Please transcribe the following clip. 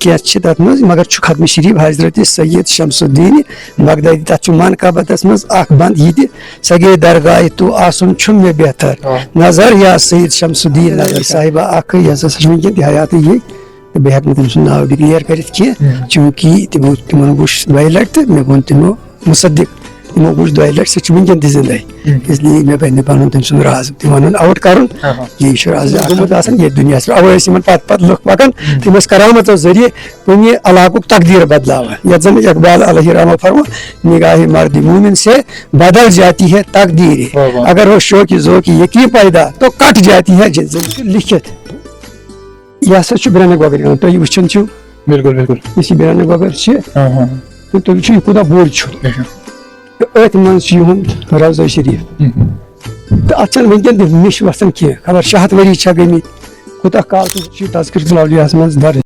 क्या तथ मज मगर खत्म शरीफ हजरत सैयद शमसुद्दीन बगदादी तथ मनकबत मज बंद ये स गई दरगाह तो आसन मे बेहतर नजर या सैयद शमसुद्दीन नजर साहिबा वनकन हयात ये तो बह तम सु नाव डिक्लेयर कर चूंकि तिमो वुश दो लट तो मे वो तमो मुसद्दिक तमो वुश दो लट सह वनकन जिंदा इसलिए मे पे पन तम सुन राज तम वन आउट कर ये ये दुनिया अवे पत लुक पकान तम करामत जरिए कुन इलाकुक तकदीर बदलावान यत जन इकबाल अलैहि रहमा फरमा निगाह मर्द मोमिन से बदल जाती है तकदीर अगर हो शौकी ज़ौकी यकीन पैदा तो कट जाती है लिखित यह बिरान गोगर तुम वुचान बिल्कुल बिल्कुल इस बिरान गोगर तो तुम कूदा बोड़ अथ मन रौज़ा शरीफ तो अत वनकन निश वसान कह खबर 100 वरी गई कूत काल तस्कर मज दर्ज